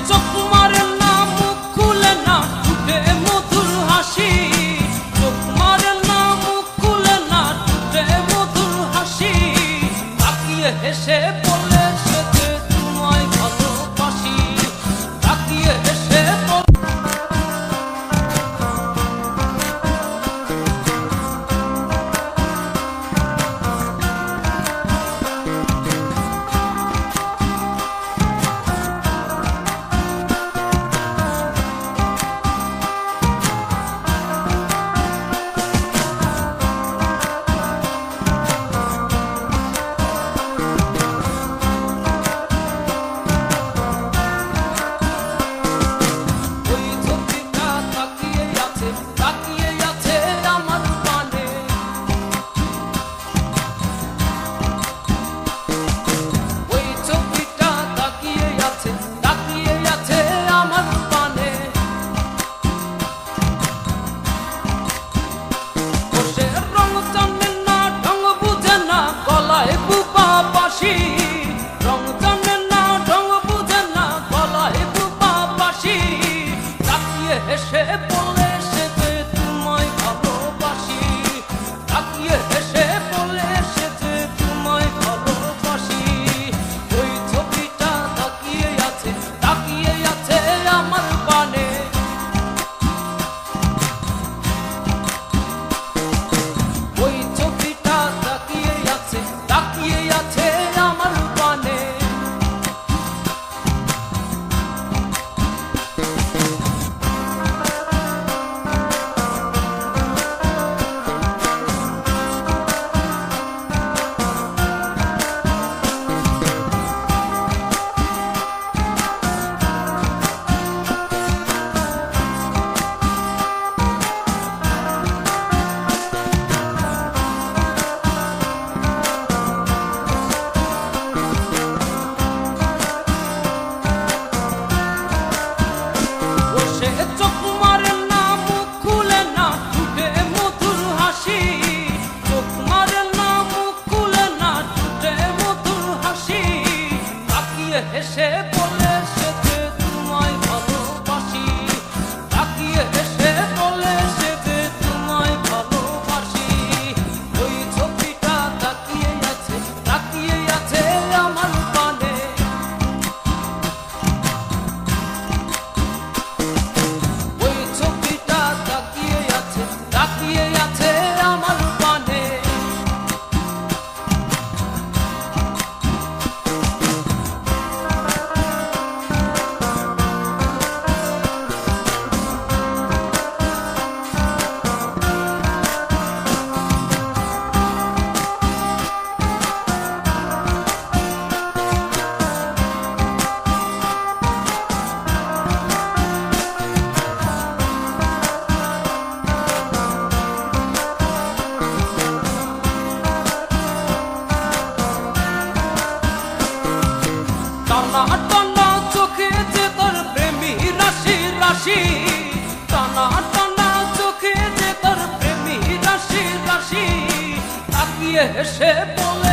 চোখ মারে না মুখ খুলে না ঠোঁটে মধুর হাসি, চোখ মারে না মুখ খুলে না ঠোঁটে মধুর হাসি, তাকিয়ে হেসে বলে সে যে তোমায় ভালোবাসি, তাকিয়ে হেসে হেসে বলে সে যে তোমায় ভালোবাসি, তাকিয়ে হেসে বলে সে যে তোমায় ভালোবাসি, ওই ছবিটা তাকিয়ে আছে আমার পানে, ওই ছবিটা তাকিয়ে আছে আমার পানে। চোখ মারে না মুখ খুলে না ঠোঁটে মধুর হাসি, চোখ মারে না মুখ খুলে না ঠোঁটে মধুর হাসি, তাকিয়ে হেসে বলে সে যে তোমায় ভালোবাসি, তাকিয়ে হেসে বলে সে যে তোমায় ভালোবাসি, ওই ছবিটা তাকিয়ে আছে আমার পানে, তাকিয়ে আছে আমার পানে। টানা টানা চোখে যে তোর প্রেমী রাশি রাশি, টানা টানা চোখে যে তোর প্রেমী রাশি রাশি, তাকিয়ে হেসে বলে